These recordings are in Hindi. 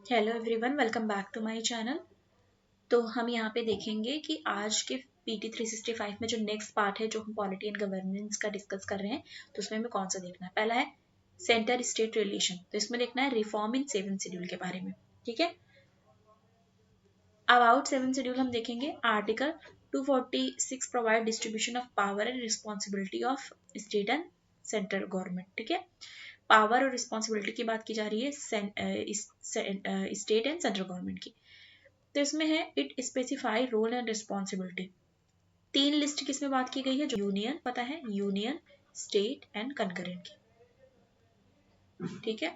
Hello everyone, welcome back to my channel. तो हम यहाँ पे देखेंगे कि आज के पीटी 365 में जो नेक्स्ट पार्ट है, जो हम पॉलिटी एंड गवर्नेंस का डिस्कस कर रहे हैं, तो उसमें हमें कौन सा देखना है। पहला है सेंटर स्टेट रिलेशन, तो इसमें देखना है रिफॉर्म इन 7 शेड्यूल के बारे में। ठीक है, अबाउट 7 शेड्यूल हम देखेंगे। Article 246 provide distribution of power and responsibility of state and central government. ठीक है, पावर और रिस्पॉन्सिबिलिटी की बात की जा रही है स्टेट एंड सेंट्रल गवर्नमेंट की। तो इसमें है it specify role and responsibility. 3 list किसमें बात की गई है, जो यूनियन, पता है यूनियन, स्टेट एंड कंकरेंट की। ठीक है,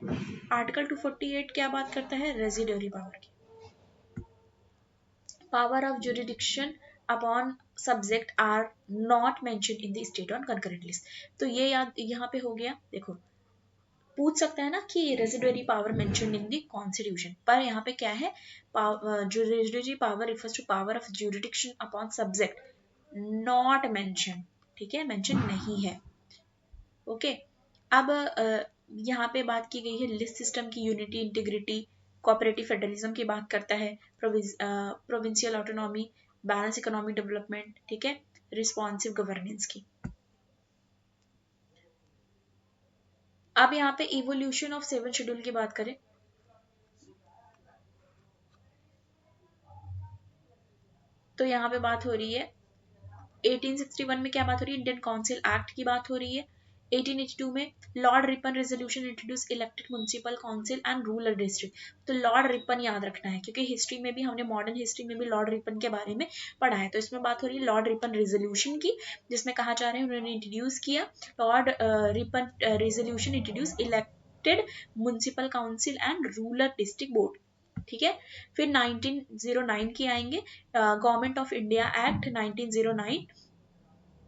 आर्टिकल 248 क्या बात करता है, रेजिडरी पावर की। Power of jurisdiction upon subject are not mentioned in the state on concurrent list. तो ये याद यहाँ पे हो गया। देखो, पूछ सकता है ना कि residuary power mentioned in the constitution, पर यहाँ पे क्या है, residuary power refers to power of jurisdiction upon subject not mention. ठीक है, मेंशन नहीं है। ओके, अब यहाँ पे बात की गई है लिस्ट सिस्टम की यूनिटी, इंटीग्रिटी, कोऑपरेटिव फेडरलिज्म की बात करता है, provincial autonomy, balance economic development. ठीक है, रिस्पॉन्सिव गवर्नेंस की। अब यहाँ पे इवोल्यूशन ऑफ 7 शेड्यूल की बात करें, तो यहाँ पे बात हो रही है 1861 में क्या बात हो रही है, इंडियन काउंसिल एक्ट की बात हो रही है। 1882 में Lord Ripon resolution introduce elected municipal council and rural district. तो लॉर्ड रिपन याद रखना है, क्योंकि हिस्ट्री में भी हमने, मॉडर्न हिस्ट्री में भी लॉर्ड रिपन के बारे में पढ़ा है। तो इसमें बात हो रही है लॉर्ड रिपन रेजोल्यूशन की, जिसमें कहा जा रहा है उन्होंने इंट्रोड्यूस किया Lord Ripon resolution introduce elected municipal council and rural district board. ठीक है, फिर 1909 की आएंगे, गवर्नमेंट ऑफ इंडिया एक्ट 1909।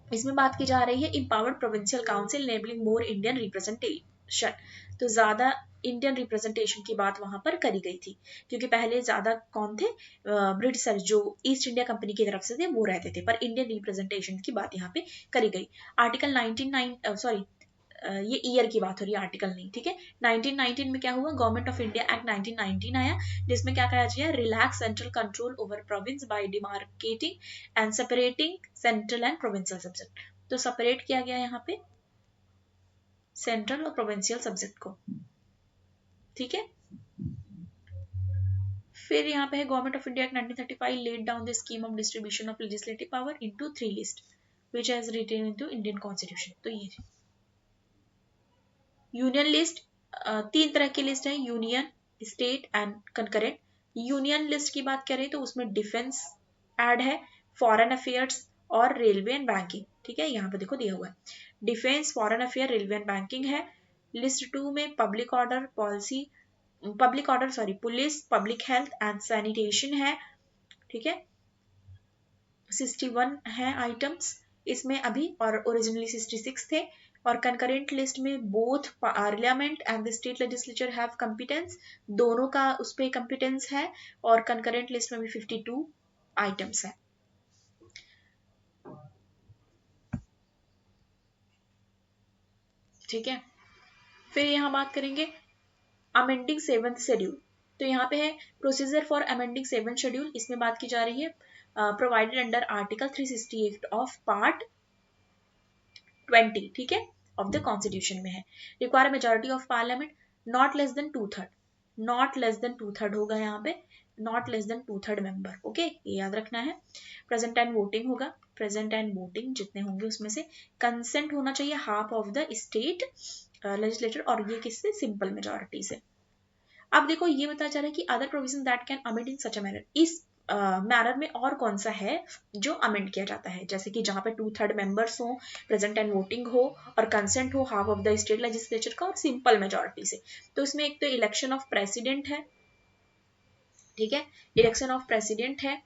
इसमें बात की जा रही है empowered provincial council enabling more Indian representation. तो ज्यादा इंडियन रिप्रेजेंटेशन की बात वहां पर करी गई थी, क्योंकि पहले ज्यादा कौन थे, ब्रिटिशर जो ईस्ट इंडिया कंपनी की तरफ से थे वो रहते थे, पर इंडियन रिप्रेजेंटेशन की बात यहाँ पे करी गई। आर्टिकल 99 सॉरी, ये ईयर की बात हो रही है, आर्टिकल नहीं। ठीक है, 1919 में क्या हुआ, गवर्नमेंट ऑफ इंडिया एक्ट 1919 आया, जिसमें क्या कहा गया, relax central control over province by demarcating and separating central and provincial subject. तो सेपरेट किया गया यहाँ पे सेंट्रल और प्रोविंशियल सब्जेक्ट को। ठीक है, फिर यहाँ पे है government of India act 1935 laid down the scheme of distribution of legislative power into 3 list which has retain into Indian constitution. तो ये यूनियन लिस्ट, 3 तरह की लिस्ट है, union, state and concurrent. Union list की बात करें तो उसमें डिफेंस ऐड है, फॉरेन अफेयर्स और रेलवे एंड बैंकिंग। ठीक है, यहाँ पे देखो दिया हुआ है defence, foreign affair, railway and banking है। लिस्ट 2 में public order policy, police, public health and sanitation है। ठीक है, 61 है आइटम्स इसमें अभी, और ओरिजिनली 66 थे। और कंकरेंट लिस्ट में both parliament and the state legislature have competence, दोनों का उस पर कंपिटेंस है। और कंकरेंट लिस्ट में भी 52 आइटम्स है। ठीक है, फिर यहाँ बात करेंगे अमेंडिंग 7th शेड्यूल। तो यहाँ पे है procedure for amending 7th schedule. इसमें बात की जा रही है provided under article 368 of part 20, ठीक है, ऑफ द कॉन्स्टिट्यूशन में है। Require majority of parliament not less than 2/3, not less than 2/3 होगा यहाँ पे, not less than 2/3 member. Okay, ये याद रखना है। प्रेजेंट एंड वोटिंग होगा, प्रेजेंट एंड वोटिंग जितने होंगे उसमें से कंसेंट होना चाहिए half of the state legislator, और ये किससे, सिंपल मेजोरिटी से। अब देखो ये बताया जा रहा है कि other provision that can amend in such a manner, इस मैनर में और कौन सा है जो अमेंड किया जाता है, जैसे कि जहां पे 2/3 मेंबर्स हो, प्रेजेंट एंड वोटिंग हो, और कंसेंट हो half of the state legislature का, और सिंपल मेजोरिटी से। तो इसमें एक तो इलेक्शन ऑफ प्रेसिडेंट है, ठीक है, इलेक्शन ऑफ प्रेसिडेंट है,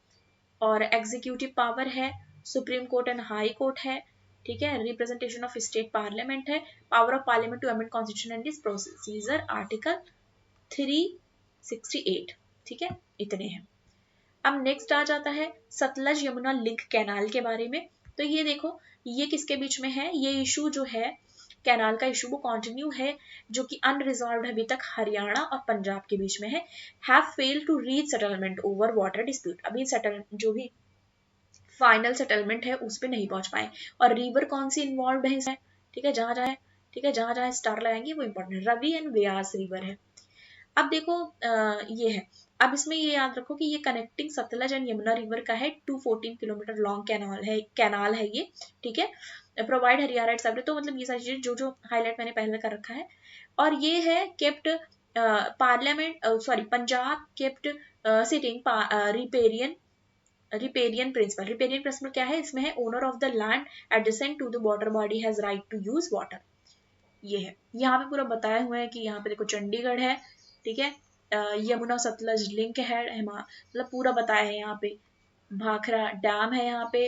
और एग्जीक्यूटिव पावर है, supreme court and high court है। ठीक है, रिप्रेजेंटेशन ऑफ स्टेट पार्लियामेंट है, power of parliament to amend constitution and this procedure article 368। ठीक है, इतने हैं। अब नेक्स्ट आ जाता है सतलज यमुना लिंक कैनाल के बारे में। तो ये देखो, ये किसके बीच में है, ये इशू जो है कैनाल का इशू वो कंटिन्यू है, जो कि अनरिजॉल्व्ड अभी तक हरियाणा और पंजाब के बीच में है। Have failed to reach settlement over water dispute, अभी सेटल जो भी फाइनल सेटलमेंट है उस पर नहीं पहुंच पाए। और रिवर कौन सी इन्वॉल्व है इसमें, ठीक है, जहां जहां ठीक है, जहां जहां स्टार लगाएंगे वो important, Ravi and Beas river है। अब देखो ये है, अब इसमें ये याद रखो कि ये connecting Sutlej and Yamuna river का है, 214 किलोमीटर लॉन्ग कैनाल है ये, ठीक है। प्रोवाइड हरियाणा एट सेपरेट, तो मतलब ये सारी चीजें जो जो हाईलाइट मैंने पहले कर रखा है। और ये है kept parliament sorry Punjab kept sitting riparian principle. Riparian principle क्या है, इसमें है owner of the land adjacent to the water body has right to use water. ये है, यहाँ पे पूरा बताया हुआ है कि यहाँ पे देखो चंडीगढ़ है, ठीक है, यमुना सतलज लिंक है, मतलब पूरा बताया है यहाँ पे। भाखरा डैम है यहाँ पे,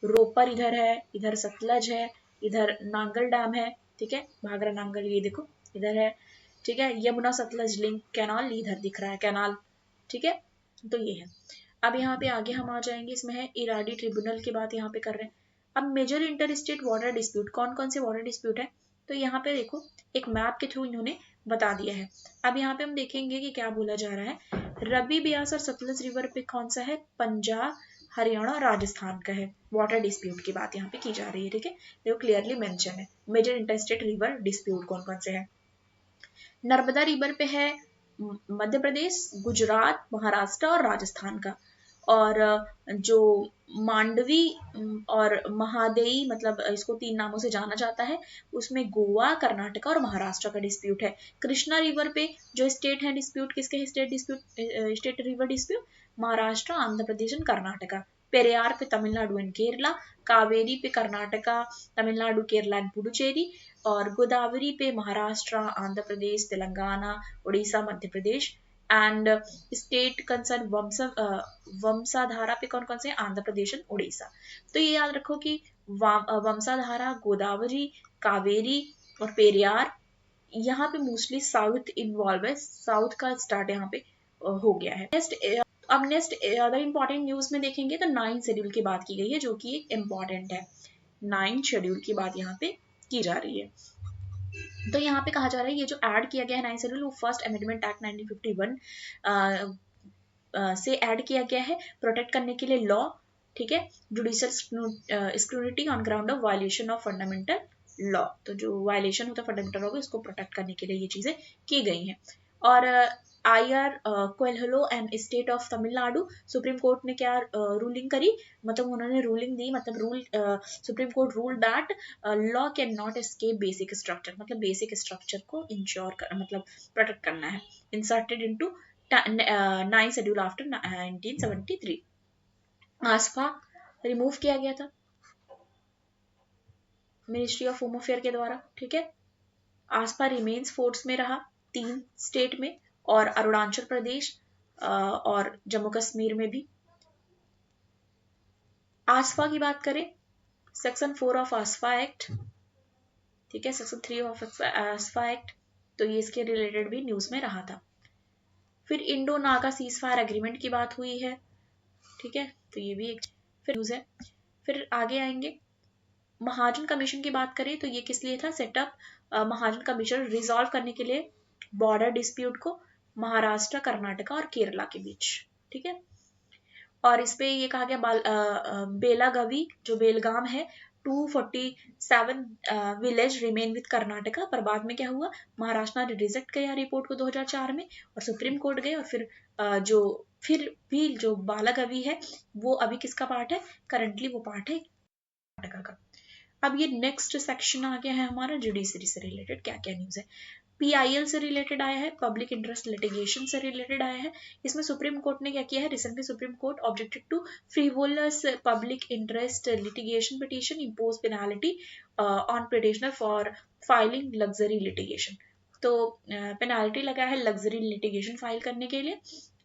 रोपर इधर है, इधर सतलज है, इधर नांगल डैम है, ठीक है, भाखरा नांगल ये देखो इधर है, ठीक है। यमुना सतलज लिंक कैनाल इधर दिख रहा है कैनाल, ठीक है। तो ये है। अब यहाँ पे आगे हम आ जाएंगे, इसमें है इराडी ट्रिब्यूनल की बात यहाँ पे कर रहे हैं। अब major inter state water dispute, कौन कौन से वाटर डिस्प्यूट है, तो यहाँ पे देखो एक मैप के थ्रू इन्होंने बता दिया है। अब यहाँ पे हम देखेंगे कि क्या बोला जा रहा है। रवि ब्यास और सतलज रिवर पे कौन सा है, पंजाब हरियाणा और राजस्थान का है, वाटर डिस्प्यूट की बात यहाँ पे की जा रही है, ठीक है। देखो क्लियरली मेंशन है मेजर इंटरस्टेट रिवर डिस्प्यूट कौन कौन से है। नर्मदा रिवर पे है मध्य प्रदेश, गुजरात, महाराष्ट्र और राजस्थान का। और जो मांडवी और महादेई, मतलब इसको 3 नामों से जाना जाता है, उसमें गोवा, कर्नाटक और महाराष्ट्र का डिस्प्यूट है। कृष्णा रिवर पे जो स्टेट है डिस्प्यूट, किसके है state dispute, state river dispute, Maharashtra, Andhra Pradesh और कर्नाटका। पेरियार पे तमिलनाडु एंड केरला, कावेरी पे कर्नाटका, तमिलनाडु, केरला एंड पुडुचेरी, और गोदावरी पे Maharashtra, Andhra Pradesh, Telangana, Orissa, Madhya Pradesh. And state concern Vansadhara पे कौन कौन से, आंध्र प्रदेश एंड उड़ीसा। तो ये याद रखो कि वंशाधारा, गोदावरी, कावेरी और पेरियार, यहाँ पे मोस्टली साउथ इन्वॉल्व है, साउथ का स्टार्ट यहाँ पे हो गया है। अब नेक्स्ट अदर इंपॉर्टेंट न्यूज में देखेंगे तो 9 शेड्यूल की बात की गई है, जो कि एक इम्पॉर्टेंट है। 9 शेड्यूल की बात यहाँ पे की जा रही है। तो यहाँ पे कहा जा रहा है ये जो ऐड किया गया है 9 शेड्यूल, वो फर्स्ट अमेंडमेंट एक्ट 1951 से ऐड किया गया है, प्रोटेक्ट करने के लिए लॉ, ठीक है, judicial scrutiny on ground of violation of fundamental law. तो जो वायलेशन होता है फंडामेंटल लॉ, इसको प्रोटेक्ट करने के लिए ये चीजें की गई हैं। और IR Coelho and state of Tamil Nadu, supreme court ने क्या रूलिंग करी, मतलब उन्होंने रूलिंग दी, मतलब supreme Court rule that law can not escape basic structure, मतलब बेसिक स्ट्रक्चर को इंश्योर कर, मतलब प्रोटेक्ट करना है। Inserted into 9 schedule after 1973। आसपा रिमूव किया गया था मिनिस्ट्री ऑफ होम अफेयर के द्वारा, ठीक है। आसपा रिमेन्स फोर्स में रहा 3 स्टेट में, और अरुणाचल प्रदेश और जम्मू कश्मीर में भी। आसपा की बात करें, सेक्शन 4 ऑफ आसपा एक्ट, ठीक है, सेक्शन 3 ऑफ आसपा एक्ट, तो ये इसके रिलेटेड भी न्यूज में रहा था। फिर Indo Naga cease fire agreement की बात हुई है, ठीक है, तो ये भी एक फिर न्यूज है। फिर आगे आएंगे, महाजन कमीशन की बात करें तो ये किस लिए था, सेटअप महाजन कमीशन रिजॉल्व करने के लिए बॉर्डर डिस्प्यूट को महाराष्ट्र, कर्नाटक और केरला के बीच, ठीक है। और इस पे ये कहा गया बेलागवी जो बेलगाम है, 247 विलेज रिमेन विद कर्नाटका, पर बाद में क्या हुआ, महाराष्ट्र ने रिजेक्ट किया रिपोर्ट को 2004 में, और सुप्रीम कोर्ट गए, और फिर भी जो बालागवी है वो अभी किसका पार्ट है, करंटली वो पार्ट है कर्नाटका का। अब ये नेक्स्ट सेक्शन आ गया है हमारा जुडिशरी से रिलेटेड, क्या क्या न्यूज है। पीआईएल से रिलेटेड आया है, पब्लिक इंटरेस्ट लिटिगेशन से रिलेटेड आया है। इसमें सुप्रीम कोर्ट ने क्या किया है, recently supreme Court objected to frivolous public interest litigation petition, impose penalty on petitioner for filing luxury litigation. तो पेनाल्टी लगा है लग्जरी लिटिगेशन फाइल करने के लिए।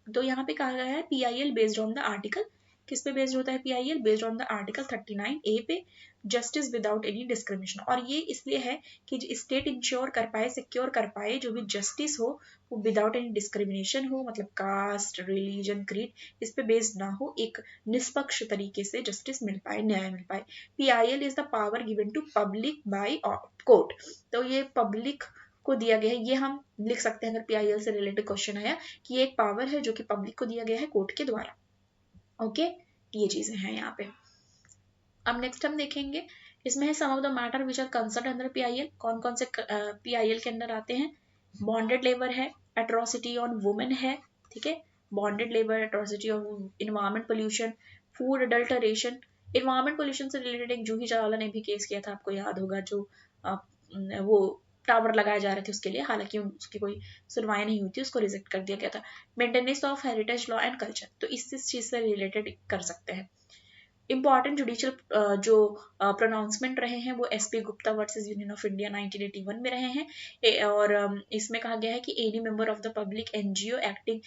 तो यहाँ पे कहा गया है PIL based on the article, किस पे बेस्ड होता है PIL, based on the article 39A पे, जस्टिस विदाउट एनी डिस्क्रिमिनेशन। और ये इसलिए है कि स्टेट इंश्योर कर पाए, सिक्योर कर पाए जो भी जस्टिस हो वो विदाउट एनी डिस्क्रिमिनेशन हो, मतलब कास्ट, रिलीजन, क्रीड, इस पे बेस्ड ना हो, एक निष्पक्ष तरीके से जस्टिस मिल पाए, न्याय मिल पाए। PIL is the power given to public by court. तो ये पब्लिक को दिया गया है, ये हम लिख सकते हैं अगर PIL से रिलेटेड क्वेश्चन आया कि ये एक पावर है जो कि पब्लिक को दिया गया है कोर्ट के द्वारा। ओके, ये चीजें हैं यहाँ पे। अब नेक्स्ट हम देखेंगे, इसमें है sum of the matter which are concern under PIL। कौन कौन से PIL के अंदर आते हैं? बॉन्डेड लेबर है, एट्रोसिटी ऑन वुमेन है, ठीक है, bonded labour, atrocity on environment pollution, food adulteration. Environment pollution से रिलेटेड एक जूही चावला ने भी केस किया था, आपको याद होगा, जो वो टावर लगाए जा रहे थे उसके लिए, हालांकि उसकी कोई सुनवाई नहीं हुई थी, उसको रिजेक्ट कर दिया गया था। Maintenance of heritage law and culture, तो इस चीज से रिलेटेड कर सकते हैं। इंपॉर्टेंट जुडिशियल जो प्रोनाउंसमेंट रहे हैं वो SP Gupta versus union of India 1981 में रहे हैं। और इसमें कहा गया है कि any member of the public NGO acting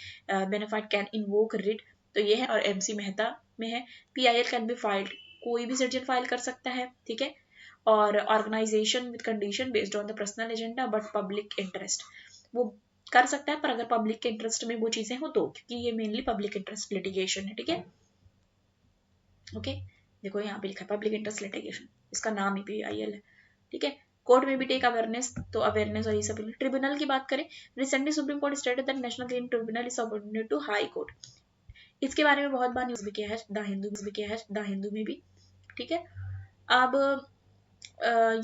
benefit can invoke writ, तो ये है। और MC मेहता में है PIL कैन बी फाइल्ड, कोई भी सिटीजन फाइल कर सकता है, ठीक है। और organisation with condition based on the personal agenda but public interest, वो कर सकता है पर अगर पब्लिक के इंटरेस्ट में वो चीजें हो तो, क्योंकि ये मेनली पब्लिक इंटरेस्ट लिटिगेशन है, ठीक है। ओके, देखो यहाँ पे लिखा है पब्लिक इंटरेस्ट लिटिगेशन, इसका नाम ही PIL है, ठीक है। कोर्ट में भी टेक अवेयरनेस, तो अवेयरनेस और ये सब। ट्रिब्यूनल की बात करें, recently supreme court stated that national green tribunal is subordinate to high court. इसके बारे में बहुत बार न्यूज भी किया है, द हिंदू में भी, ठीक है। अब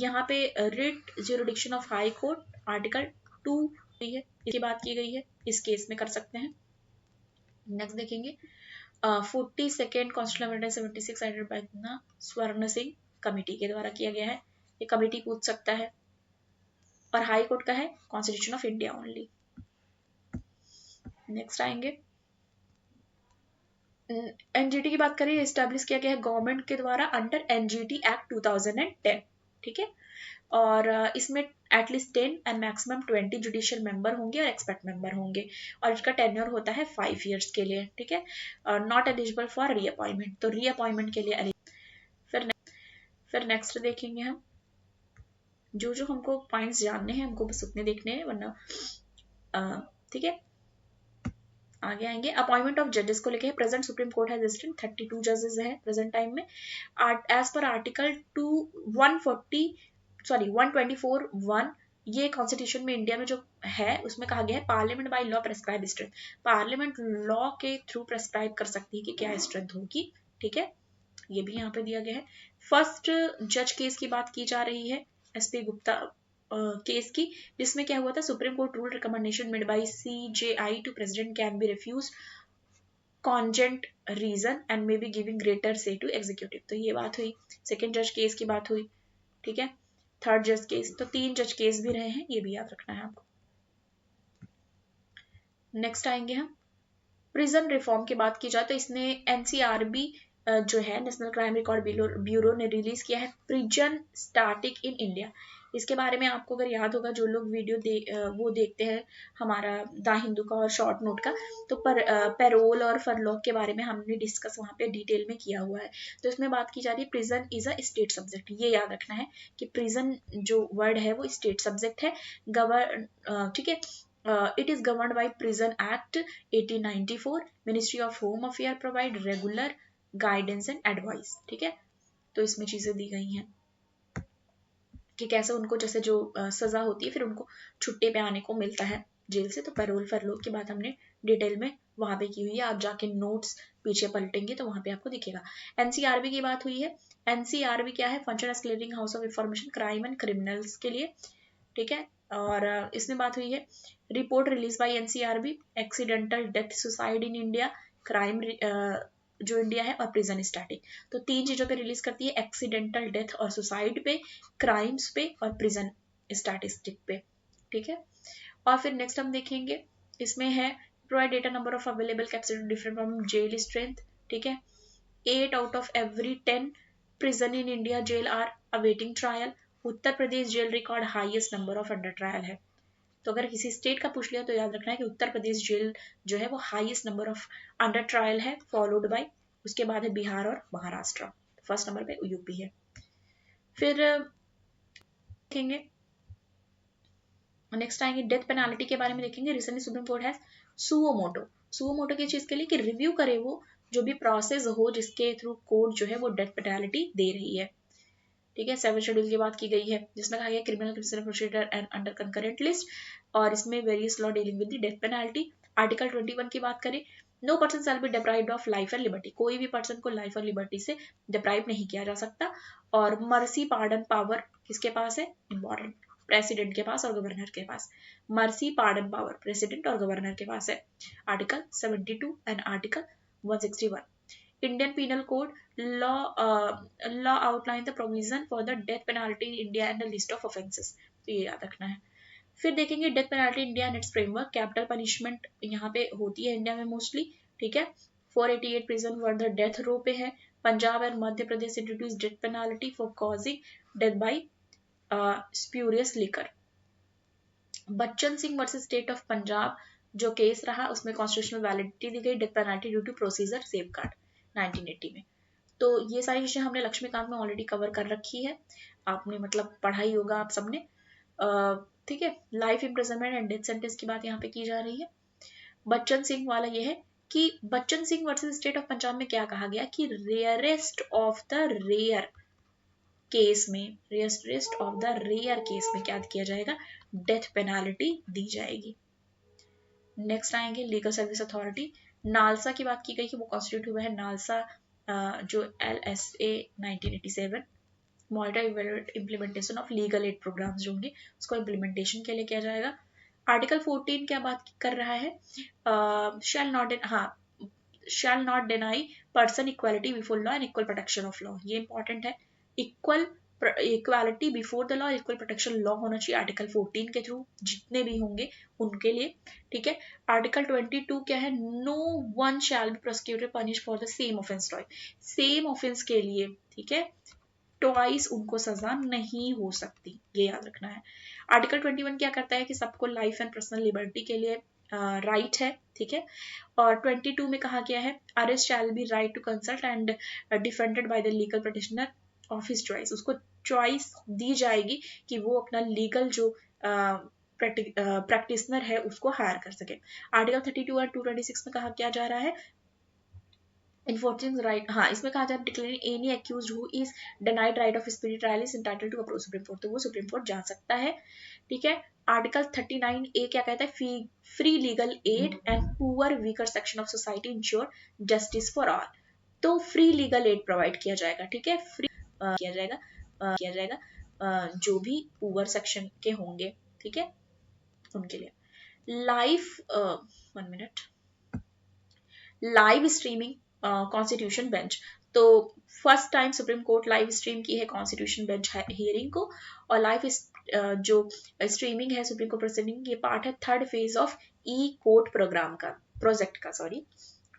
यहाँ पे writ jurisdiction of high court article 2 है, इसकी बात की गई है, इस केस में कर सकते हैं। नेक्स्ट देखेंगे 42nd constitution amendment 76 added by स्वर्ण सिंह कमेटी के द्वारा किया गया है। ये कमेटी पूछ सकता है, और हाई कोर्ट का है constitution of India only. Next आएंगे NGT की बात करें, एस्टैब्लिश किया गया है गवर्नमेंट के द्वारा अंडर NGT एक्ट 2010, ठीक है। और इसमें at least 10 and maximum 20 judicial member होंगे और एक्सपर्ट मेंबर होंगे, और इसका टेन्योर होता है 5 इयर्स के लिए, ठीक है। नॉट एलिजिबल फॉर रीअपॉइंटमेंट, तो रीअपॉइंटमेंट के लिए फिर नेक्स्ट देखेंगे हम, जो हमको पॉइंट्स जानने हैं हमको बस उतने देखने हैं, वरना ठीक है। आगे आएंगे, अपॉइंटमेंट ऑफ जजेस को लेके, प्रेजेंट सुप्रीम कोर्ट है 32 जजेस है प्रेजेंट टाइम में। एज पर आर्टिकल 124(1) ये कॉन्स्टिट्यूशन में इंडिया में जो है उसमें कहा गया है parliament by law prescribe strength, parliament law के थ्रू प्रेस्क्राइब कर सकती है कि क्या स्ट्रेंथ होगी, ठीक है। ये भी यहाँ पे दिया गया है। फर्स्ट जज केस की बात की जा रही है SP गुप्ता केस की, जिसमें क्या हुआ था, Supreme Court rule recommendation made by CJI to president can be refuse cogent reason and may be giving greater say to executive, तो ये बात हुई। सेकेंड जज केस की बात हुई, ठीक है। थर्ड जज केस, तो 3 जज केस भी रहे हैं, ये भी याद रखना है आपको। नेक्स्ट आएंगे हम, प्रिजन रिफॉर्म की बात की जाए तो इसने NCRB जो है नेशनल क्राइम रिकॉर्ड ब्यूरो ने रिलीज किया है प्रिजन स्टैटिक इन इंडिया। इसके बारे में आपको अगर याद होगा, जो लोग वीडियो वो देखते हैं हमारा द हिंदू का और शॉर्ट नोट का, तो पैरोल और फरलॉक के बारे में हमने डिस्कस वहाँ पे डिटेल में किया हुआ है। तो इसमें बात की जा रही है prison is a state subject, ये याद रखना है कि प्रिजन जो वर्ड है वो स्टेट सब्जेक्ट है, ठीक है। It is governed by Prison Act 1894. Ministry of Home Affairs provide regular guidance and advice, ठीक है। तो इसमें चीजें दी गई हैं कि कैसे उनको जैसे जो सजा होती है फिर उनको छुट्टी पे आने को मिलता है जेल से, तो पैरोल फरलोक की बात हमने डिटेल में वहां पे की हुई है, आप जाके नोट्स पीछे पलटेंगे तो वहां पे आपको दिखेगा। NCRB की बात हुई है, NCRB क्या है, function as clearing house of information crime and criminals के लिए, ठीक है। और इसमें बात हुई है report release by NCRB accidental death suicide in India, crime जो इंडिया है, और प्रिजन स्टैटिक, तो 3 चीजों पे रिलीज करती है, एक्सीडेंटल डेथ और सुसाइड पे, क्राइम्स पे और प्रिजन स्टैटिस्टिक पे, ठीक है। और फिर नेक्स्ट हम देखेंगे, इसमें है provide data number of available capacity different from jail strength, ठीक है। 8 out of every 10 prison in India jail are awaiting trial. Uttar Pradesh jail record highest number of under trial है, तो अगर किसी स्टेट का पूछ लिया तो याद रखना है कि उत्तर प्रदेश जेल जो है वो highest number of under trial है, फॉलोड बाय उसके बाद है बिहार और महाराष्ट्र, फर्स्ट नंबर पे UP है। फिर देखेंगे, नेक्स्ट आएंगे डेथ पेनाल्टी के बारे में देखेंगे। रिसेंटली सुप्रीम कोर्ट है सुओ मोटो की चीज के लिए कि रिव्यू करे वो जो भी प्रोसेस हो जिसके थ्रू कोर्ट जो है वो डेथ पेनाल्टी दे रही है। ठीक है, 7 शेड्यूल की बात की गई है जिसमें कहा गया criminal procedure and under concurrent list, और इसमें various law dealing with the death penalty. Article 21 की बात करें, no person shall be deprived of life and liberty, कोई भी पर्सन को लाइफ और लिबर्टी से डिप्राइव नहीं किया जा सकता। और मर्सी पार्डन पावर किसके पास है, इंपॉर्टेंट, प्रेसिडेंट के पास और गवर्नर के पास। मर्सी पार्डन पावर प्रेसिडेंट और गवर्नर के पास है, article 72 and article 161। Indian Penal Code law outline the provision for the death penalty in India and a list of offences, तो ये याद रखना है। फिर देखेंगे death penalty India and it's framework, capital punishment यहाँ पे होती है इंडिया में मोस्टली। ठीक है, 488 प्रिजन वर्ड डेथ रो पे है। पंजाब और Madhya Pradesh introduce death penalty for causing death by spurious liquor. Bachan Singh versus state of Punjab जो केस रहा उसमें कॉन्स्टिट्यूशनल वैलिडिटी दी गई, death penalty due to procedure safeguard 1980 में। तो ये सारी चीजें हमने लक्ष्मीकांत में ऑलरेडी कवर कर रखी है, आपने मतलब पढ़ा ही होगा आप सबने। ठीक है, life imprisonment and death sentence की बात यहाँ पे की जा रही है। बच्चन सिंह वाला ये है कि Bachan Singh versus state of Punjab में क्या कहा गया कि rarest of the rare case में, rarest of the rare case में क्या किया जाएगा, डेथ पेनाल्टी दी जाएगी। नेक्स्ट आएंगे लीगल सर्विस अथॉरिटी। नालसा की बात की गई कि वो कॉन्स्टिट्यूट हुआ है नालसा जो LSA 1987, monitor implementation of legal aid programmes जो होंगे उसको इम्प्लीमेंटेशन के लिए किया जाएगा। आर्टिकल 14 क्या बात कर रहा है, shall not deny person equality before law and equal protection of law, ये इंपॉर्टेंट है। Equality before the law, equal protection law होना चाहिए आर्टिकल 14 के थ्रू जितने भी होंगे उनके लिए। ठीक है, आर्टिकल 22 क्या है, no one shall be prosecuted punish for the same offence twice, same offence के लिए, ठीक है, ट्वाइस उनको सजा नहीं हो सकती, ये याद रखना है। आर्टिकल 21 क्या करता है कि सबको लाइफ एंड पर्सनल लिबर्टी के लिए राइट है। ठीक है, और 22 में कहा गया है arrest shall be right to consult and defended by the legal practitioner of his choice, उसको चॉइस दी जाएगी कि वो अपना लीगल जो प्रैक्टिशनर है उसको हायर कर सके। आर्टिकल 32 और 226 में कहा क्या जा रहा है, इन्फोर्सिंग राइट, हाँ इसमें कहा जाता है declaring any accused who is denied right of speedy trial is entitled to approach supreme court, तो वो सुप्रीम कोर्ट जा सकता है। ठीक है, आर्टिकल 39A क्या कहता है, free legal aid and poor weaker section of society ensure justice for all, तो फ्री लीगल एड प्रोवाइड किया जाएगा। ठीक है, फ्री किया जाएगा जो भी पुअर सेक्शन के होंगे, ठीक है, उनके लिए। लाइव स्ट्रीमिंग कॉन्स्टिट्यूशन बेंच, तो first time supreme court live stream की है कॉन्स्टिट्यूशन बेंच हियरिंग को, और लाइव जो स्ट्रीमिंग है सुप्रीम कोर्ट प्रोसीडिंग, ये पार्ट है third phase of e court programme का, प्रोजेक्ट का, सॉरी।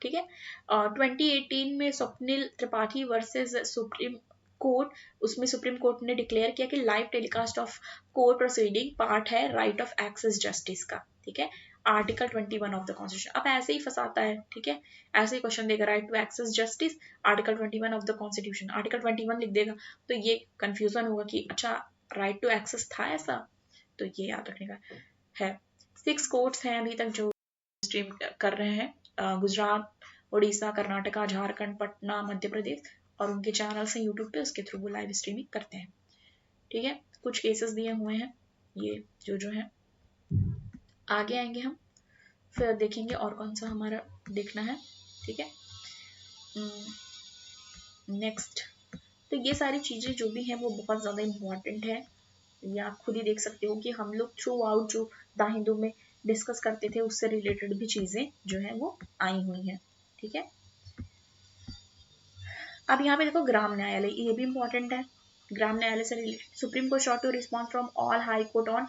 ठीक है, 2018 में Swapnil Tripathi versus supreme court, उसमें सुप्रीम कोर्ट ने डिक्लेयर किया कि live telecast of court proceeding part है राइट ऑफ एक्सेस जस्टिस का। ठीक है, आर्टिकल 21 ऑफ द कॉन्स्टिट्यूशन, अब ऐसे ही फंसाता है। ठीक है, ऐसे ही क्वेश्चन देगा, right to access justice, article 21 of the constitution, article 21 लिख देगा तो ये कंफ्यूजन होगा कि अच्छा राइट टू एक्सेस था ऐसा, तो ये याद रखने का है। 6 कोर्ट्स हैं अभी तक जो स्ट्रीम कर रहे हैं, गुजरात, उड़ीसा, कर्नाटका, झारखंड, पटना, मध्य प्रदेश, और उनके चैनल्स हैं यूट्यूब पे, उसके थ्रू वो लाइव स्ट्रीमिंग करते हैं। ठीक है, कुछ केसेस दिए हुए हैं ये जो है, आगे आएंगे हम फिर देखेंगे और कौन सा हमारा देखना है। ठीक है, नेक्स्ट, तो ये सारी चीजें जो भी हैं वो बहुत ज्यादा इम्पोर्टेंट है, ये आप खुद ही देख सकते हो कि हम लोग थ्रू आउट जो द हिंदू में डिस्कस करते थे उससे रिलेटेड भी चीजें जो है वो आई हुई हैं। ठीक है, अब यहाँ पे देखो ग्राम न्यायालय, ये भी इम्पोर्टेंट है। ग्राम न्यायालय से related Supreme Court sought to response from all High Court on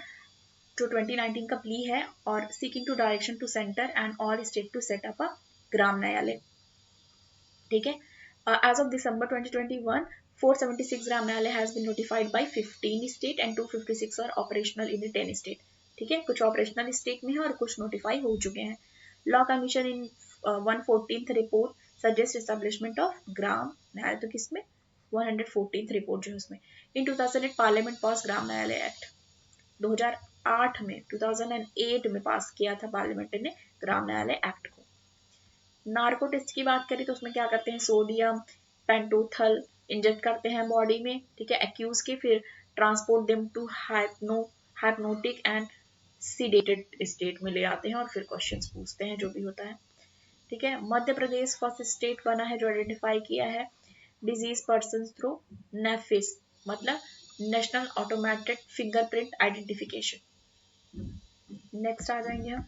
जो 2019 का प्ली है, और seeking to direction to centre and all state to set up a Gram Nyayalaya. ठीक है, as of December 2021 476 Gram Nyayalaya has been notified by 15 state and 256 are operational in 10 state. ठीक है, कुछ ऑपरेशनल स्टेट में है और कुछ नोटिफाई हो चुके हैं। Law commission in 114th report suggest establishment of Gram Nyayalaya, तो किसमें 114th रिपोर्ट जो है उसमें। इन 2008 पार्लियामेंट पास ग्राम न्यायालय एक्ट, 2008 में 2008 में पास किया था पार्लियामेंट ने ग्राम न्यायालय एक्ट को। नार्को टेस्ट की बात करें तो उसमें क्या करते हैं, सोडियम पेंटोथल इंजेक्ट करते हैं बॉडी में, ठीक है, एक्यूज के, फिर transport them to hypnotic and sedated state में ले आते हैं और फिर क्वेश्चंस पूछते हैं जो भी होता है, ठीक है। मध्य प्रदेश फर्स्ट स्टेट बना है जो आइडेंटिफाई किया है डिजीज पर्सन थ्रू नेफिस, मतलब national automated fingerprint identification. Next आ जाएंगे हम,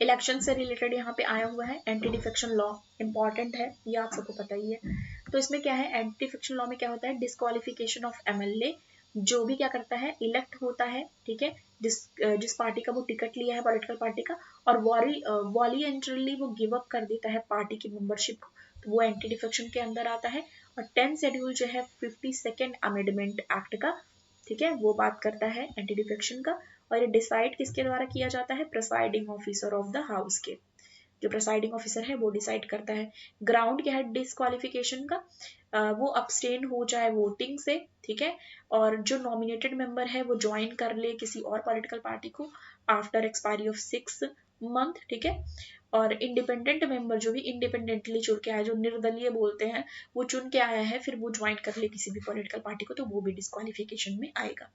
इलेक्शन से रिलेटेड यहाँ पे आया हुआ है एंटी डिफेक्शन लॉ, इंपॉर्टेंट है ये आप सबको पता ही है। तो इसमें क्या है, एंटी डिफेक्शन लॉ में क्या होता है, डिस्क्वालिफिकेशन ऑफ एमएलए, जो भी क्या करता है इलेक्ट होता है, ठीक है, जिस पार्टी का वो टिकट लिया है पॉलिटिकल पार्टी का, और वॉलंटरली वो गिव अप कर देता है पार्टी की मेंबरशिप को, तो वो एंटी डिफेक्शन के अंदर आता है। और 10th शेड्यूल जो है 52nd अमेंडमेंट एक्ट का, ठीक है, वो बात करता है एंटी डिफेक्शन का। और ये डिसाइड किसके द्वारा किया जाता है, presiding officer of the house के, जो प्रिसाइडिंग ऑफिसर है वो डिसाइड करता है। ग्राउंड क्या है डिस्क्वालिफिकेशन का, वो अब्सटेन हो जाए वोटिंग से, ठीक है, और जो नॉमिनेटेड मेंबर है वो ज्वाइन कर ले किसी और पॉलिटिकल पार्टी को आफ्टर एक्सपायरी ऑफ 6 मंथ, ठीक है। और इंडिपेंडेंट मेंबर जो भी इंडिपेंडेंटली चुन के आया, जो निर्दलीय बोलते हैं, वो चुन के आया है फिर वो ज्वाइन कर ले किसी भी पॉलिटिकल पार्टी को, तो वो भी डिस्क्वालिफिकेशन में आएगा।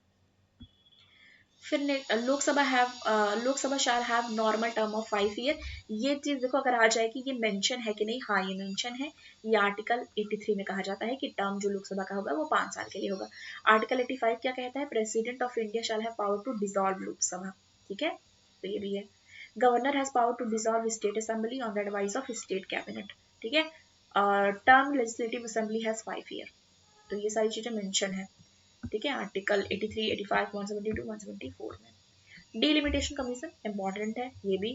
फिर Lok Sabha shall have normal term of 5 year. ये चीज देखो अगर आ जाए कि ये मेंशन है कि नहीं, हाँ ये मेंशन है, ये आर्टिकल 83 में कहा जाता है कि टर्म जो लोकसभा का होगा वो 5 साल के लिए होगा। आर्टिकल 85 क्या कहता है, president of India shall have power to dissolve Lok Sabha, ठीक है, तो ये भी है। Governor has power to dissolve state assembly on the advice of state cabinet, ठीक है। Term legislative assembly has 5 year, तो ये सारी चीजें मेंशन है, ठीक है, आर्टिकल 83, 85, 172, 174 में। डिलिमिटेशन कमीशन इंपॉर्टेंट है ये भी।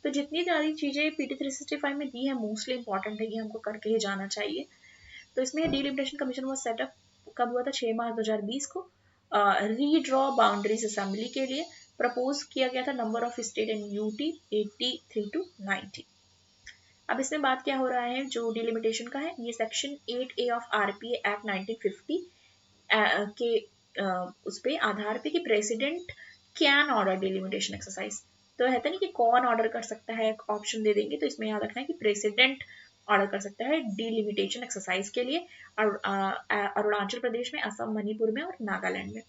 तो जितनी सारी चीजें पीटी 365 में दी है मोस्टली इंपॉर्टेंट है, ये हमको करके ही जाना चाहिए। तो इसमें डिलिमिटेशन कमीशन वो सेटअप कब हुआ था, 6 मार्च 2020 को। रीड्रॉ बाउंड्रीज असेंबली के लिए प्रपोज किया गया था, number of state and UT 83 to 90। अब इसमें बात क्या हो रहा है, जो डिलिमिटेशन का है, ये section 8A of RPA act 1950 के उस पे आधार पे कि president can order delimitation exercise, तो रहता नहीं कि कौन ऑर्डर कर सकता है, ऑप्शन दे देंगे, तो इसमें याद रखना है कि प्रेसिडेंट ऑर्डर कर सकता है डिलिमिटेशन एक्सरसाइज के लिए, अरुणाचल प्रदेश में, असम, मणिपुर में और नागालैंड में,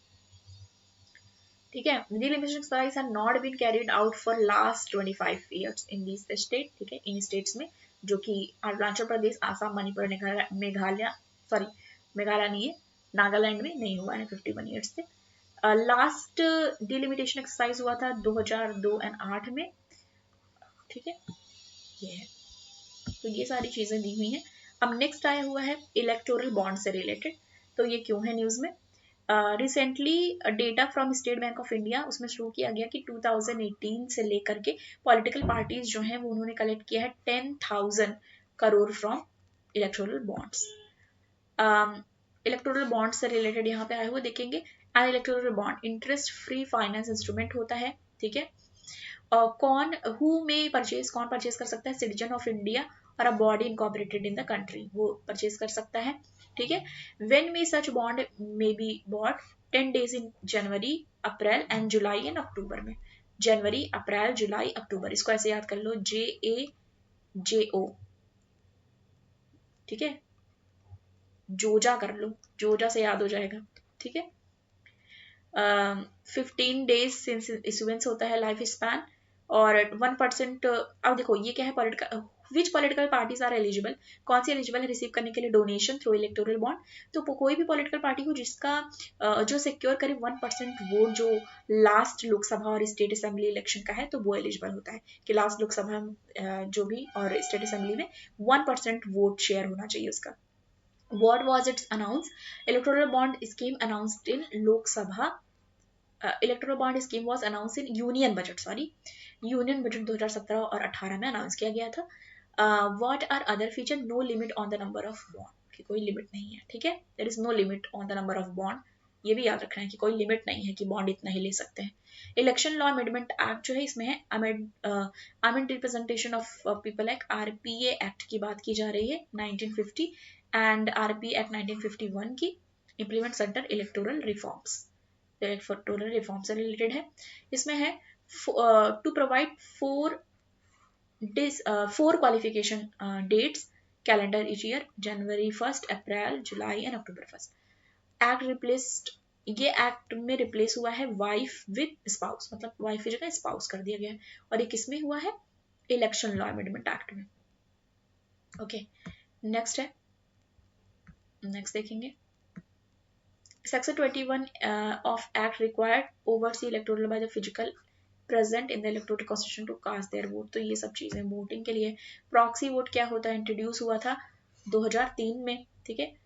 ठीक है। Delimitation exercise have not been carried out for last 25 years in this state, ठीक है, इन स्टेट्स में, जो कि अरुणाचल प्रदेश, आसाम, मणिपुर, मेघालय, सॉरी मेघालय नहीं है, नागालैंड में नहीं हुआ है 51 ईयर्स से। लास्ट डिलिमिटेशन एक्सरसाइज हुआ था 2002 और 2008 में, ठीक है, ये है। तो ये सारी चीजें दी हुई हैं। अब नेक्स्ट आया हुआ है इलेक्टोरल बॉन्ड से रिलेटेड, तो ये क्यों है न्यूज में। Recently data from state bank of India, उसमें शुरू किया गया कि 2018 से लेकर के पॉलिटिकल पार्टीज जो हैं वो उन्होंने कलेक्ट किया है 10,000 crore from electoral bonds. Electoral bond से रिलेटेड यहाँ पे आए हुए देखेंगे, N electoral bond interest free finance instrument होता है, ठीक है। कौन परचेज कर सकता है, सिटीजन ऑफ इंडिया और a body incorporated in the country, वो परचेज कर सकता है, ठीक है। When may such bond may be bought 10 days in January, April and July and October में, जनवरी, अप्रैल, जुलाई, अक्टूबर, इसको ऐसे याद कर लो, JAJO, ठीक है, जोजा कर लो, जोजा से याद हो जाएगा, ठीक है। 15 days सिंस इशुएंस होता है लाइफ स्पैन, और 1%। अब देखो ये क्या है, political which political parties are eligible, कौन सी एलिजिबल है रिसीव करने के लिए डोनेशन थ्रू इलेक्टोरल बॉन्ड, तो कोई भी पॉलिटिकल पार्टी हो जिसका जो सिक्योर करे 1% वोट, जो लास्ट लोकसभा और स्टेट असेंबली इलेक्शन का है, तो वो एलिजिबल होता है कि लास्ट लोकसभा जो भी और स्टेट असेंबली में 1% वोट शेयर होना चाहिए उसका। What was its announced? Electoral bond scheme announced in Lok Sabha. Electoral bond scheme was announced in Union Budget. Sorry, Union Budget 2017 और 18 में अनाउंस किया गया था। What are other feature? No limit on the number of bond. कि कोई लिमिट नहीं है, ठीक है। There is no limit on the number of bond. ये भी याद रखना है कि कोई लिमिट नहीं है कि बॉन्ड इतना ही ले सकते हैं। इलेक्शन लॉ अमेंडमेंट एक्ट जो है इसमें है amend representation of people act, RPA act की बात की जा रही है 1950। एंड आरपी एक्ट 1951 की इम्प्लीमेंट सेंटर इलेक्टोरल रिफॉर्म्स से रिलेटेड है। इसमें है to provide four qualification dates calendar each year, January 1, April, July and October 1। Act replaced, ये एक्ट में रिप्लेस हुआ है वाइफ विद स्पाउस, मतलब वाइफ की जगह स्पाउस कर दिया गया है। और ये किसमें हुआ है? इलेक्शन लॉ अमेंडमेंट एक्ट में। ओके, नेक्स्ट है, नेक्स्ट देखेंगे। Section 21 of act required oversee electoral by the physical present in the electoral constitution to cast their vote। तो ये सब चीजें वोटिंग के लिए। प्रॉक्सी वोट क्या होता है? इंट्रोड्यूस हुआ था 2003 में, ठीक है।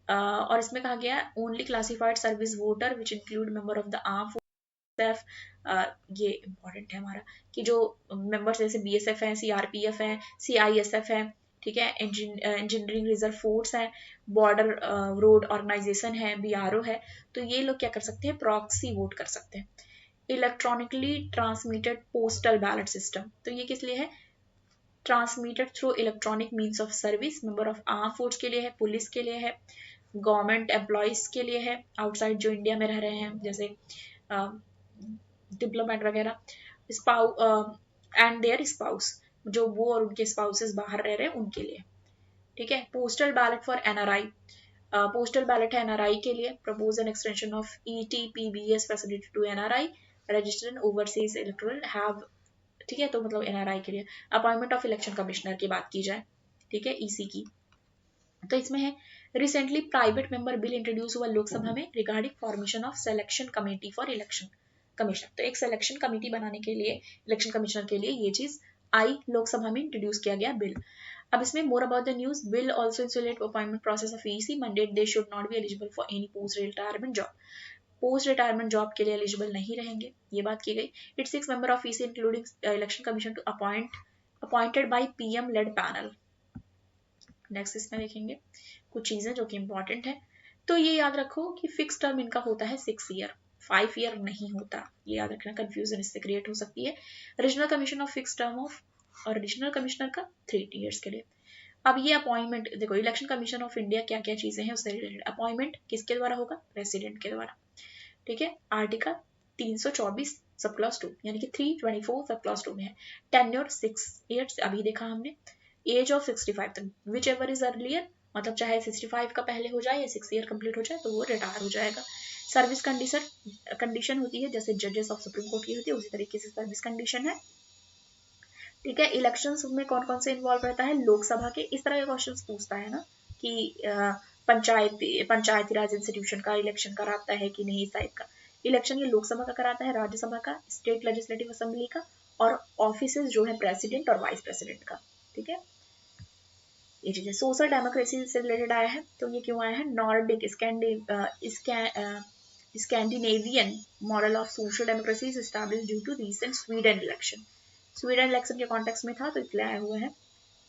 और इसमें कहा गया only classified service voter which include member of the arm force. ये इंपॉर्टेंट है हमारा कि जो मेंबर्स जैसे बीएसएफ है, सीआरपीएफ है, सीआईएसएफ है, ठीक है, इंजीनियरिंग रिजर्व फोर्स है, बॉर्डर रोड ऑर्गेनाइजेशन है, बीआरओ है, तो ये लोग क्या कर सकते हैं? प्रॉक्सी वोट कर सकते हैं। Electronically transmitted postal ballot system, तो ये किस लिए है? Transmitted through electronic means of service, member of arm force के लिए है, पुलिस के लिए है, गवर्नमेंट एम्प्लॉयज के लिए है, आउटसाइड जो इंडिया में रह रहे हैं जैसे डिप्लोमेट वगैरह, एंड देयर स्पाउस, जो वो और उनके स्पाउसेस बाहर रह रहे हैं उनके लिए, ठीक है। Postal ballot for NRI, postal ballot है एनआरआई के लिए। Propose an extension of ETPBS facility to NRI registered overseas electoral have, ठीक है, तो मतलब एनआरआई के लिए। अपॉइंटमेंट ऑफ इलेक्शन कमिश्नर की बात की जाए, ठीक है, ईसी की, तो इसमें है recently private member bill introduce हुआ लोकसभा में regarding formation of selection committee for election commissioner. तो एक सिलेक्शन कमेटी बनाने के लिए इलेक्शन कमिश्नर के लिए ये चीज आई, लोकसभा में इंट्रोड्यूस किया गया बिल। अब इसमें more about the news, bill also insulate appointment process of EC mandate they should not be eligible for any post retirement job, post retirement job के लिए एलिजिबल नहीं रहेंगे, ये बात की गई। It six member of EC including election commission to appointed by PM led panel. Next इसमें देखेंगे कुछ चीजें जो कि इंपॉर्टेंट है। तो ये याद रखो कि फिक्स टर्म इनका होता है 6 ईयर, 5 ईयर नहीं होता, ये याद रखना, कंफ्यूजन इससे क्रिएट हो सकती है। Regional commission of fix term of, और रीजनल कमिश्नर का 3 ईयर्स के लिए। अब ये अपॉइंटमेंट देखो, इलेक्शन कमीशन ऑफ इंडिया क्या क्या चीजें हैं उससे रिलेटेड। अपॉइंटमेंट किसके द्वारा होगा? प्रेसिडेंट के द्वारा, ठीक है। आर्टिकल 324 सब क्लॉज 2 यानी कि 324 सब क्लॉज 2 में है। टेन्योर 6 ईयर्स अभी देखा हमने। एज ऑफ 65 तक, विच एवर इज अर्लियर, मतलब चाहे 65 का पहले हो जाए या 6 ईयर कंप्लीट हो जाए तो वो रिटायर हो जाएगा। सर्विस कंडीशन होती है जैसे जजेस ऑफ सुप्रीम कोर्ट की होती है, उसी तरीके से सर्विस कंडीशन है, ठीक है। इलेक्शंस में कौन कौन से इन्वॉल्व रहता है? लोकसभा के, इस तरह के क्वेश्चंस पूछता है ना कि पंचायती राज इंस्टीट्यूशन का इलेक्शन कराता है कि नहीं, इस टाइप का। इलेक्शन ये लोकसभा का कराता है, राज्यसभा का, स्टेट लेजिस्लेटिव असेंबली का, और ऑफिसेज जो है प्रेसिडेंट और वाइस प्रेसिडेंट का, ठीक है। ये चीजें सोशल डेमोक्रेसी से रिलेटेड आया है, तो ये क्यों आया है? Nordic Scandinavian model of social democracy is established due to recent Sweden election. Sweden election के कॉन्टेक्स्ट में था तो इसलिए आया हुआ है,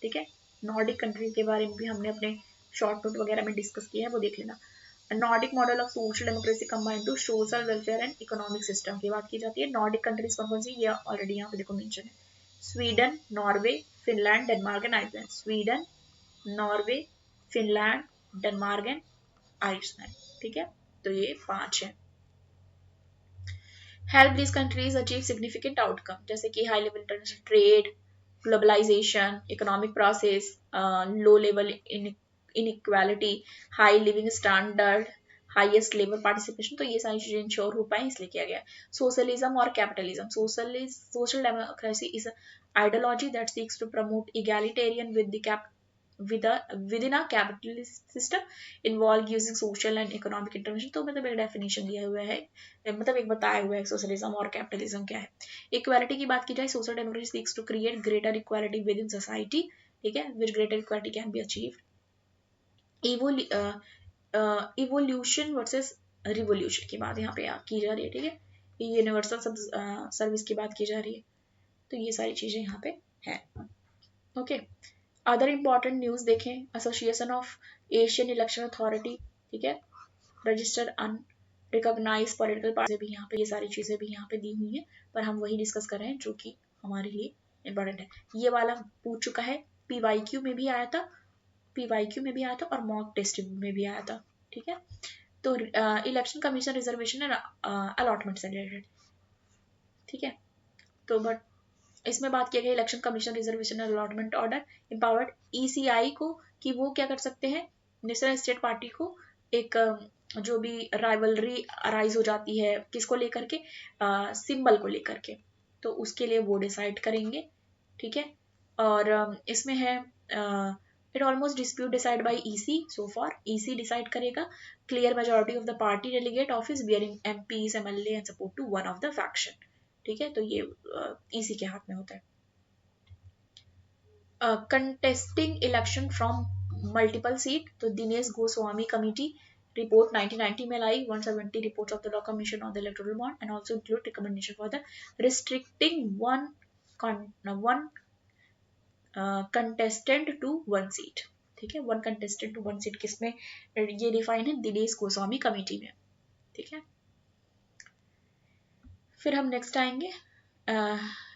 ठीक है। नॉर्डिक कंट्री के बारे में भी हमने अपने शॉर्ट नोट वगैरह में डिस्कस किया है, वो देख लेना। Nordic model of social democracy combined to social welfare and economic system की बात की जाती है। नॉर्डिक कंट्रीज कौन कौन सी? ये ऑलरेडी यहाँ पे देखो मेंशन है, Sweden, Norway, Finland, Denmark and Iceland. Sweden, Norway, Finland, Denmark and Iceland, ठीक है। तो ये 5 है। Help these countries achieve significant outcome, जैसे कि high level international trade, globalisation, economic process, low level inequality, high living standard, highest labour participation, तो ये सारी चीजें इंश्योर हो पाए इसलिए किया गया। सोशलिज्म और capitalism, social democracy is ideology that seeks to promote egalitarian within a capitalist system involve using social and economic intervention। तो मतलब एक डेफिनेशन दिया हुआ है, मतलब एक बताया हुआ है सोशलिज्म और कैपिटलिज्म क्या है। इक्वालिटी की बात की जाए, social democracy seeks to create greater equality within society, ठीक है, which greater equality can be achieved. Evolution versus revolution की बात यहाँ पे की जा रही है, ठीक है। यूनिवर्सल सर्विस की बात की जा रही है, तो ये सारी चीजें यहाँ पे है, ओके। अदर इंपॉर्टेंट न्यूज देखें, association of Asian election authority, ठीक है, रजिस्टर्ड अनरिकॉग्नाइज्ड पॉलिटिकल पार्टी भी यहाँ पे, ये सारी चीजें भी यहाँ पे दी हुई है, पर हम वही डिस्कस कर रहे हैं जो कि हमारे लिए इंपॉर्टेंट है। ये वाला पूछ चुका है, पीवाईक्यू में भी आया था, PYQ में भी आया था और मॉक टेस्ट में भी आया था, ठीक है। तो election commission reservation and allotment से रिलेटेड, ठीक है। तो बट इसमें बात किया गया election commission reservation and allotment order empowered ECI को कि वो क्या कर सकते हैं, नेशनल स्टेट पार्टी को एक जो भी राइवलरी अराइज हो जाती है किसको लेकर के, सिंबल को लेकर के, तो उसके लिए वो डिसाइड करेंगे, ठीक है। और इसमें है it almost dispute decide by EC, so for EC decide करेगा, clear majority of the party delegate office bearing MPs MLA and support to one of the faction, ठीक है। तो ये EC के हाथ में होता है। Contesting election from multiple seat, तो दिनेश गोस्वामी कमिटी रिपोर्ट 1990 में लाई 170 reports of the law commission on the electoral bond and also include recommendation for the restricting one contestant to one seat, ठीक है। One contestant to one seat किसमें, ये डिफाइन है दिनेश गोस्वामी कमेटी में, ठीक है। फिर हम नेक्स्ट आएंगे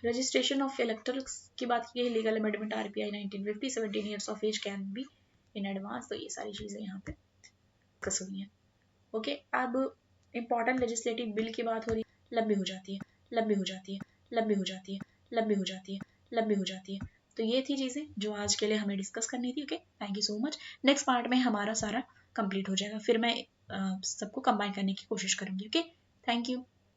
रजिस्ट्रेशन ऑफ इलेक्टर्स की बात की है, legal amendment RPI 1950, 17 years of age can be in advance, तो ये सारी चीजें यहाँ पे डिस्कस हुई हैं, ओके। अब इंपॉर्टेंट लेजिस्लेटिव बिल की बात हो रही है, लंबी हो जाती है, लंबी हो जाती है, लंबी हो जाती है, लंबी हो जाती है, लंबी हो जाती है, तो ये थी चीजें जो आज के लिए हमें डिस्कस करनी थी, okay. Thank you so much. Next part में हमारा सारा कंप्लीट हो जाएगा, फिर मैं सबको कंबाइन करने की कोशिश करूंगी, ओके। Thank you.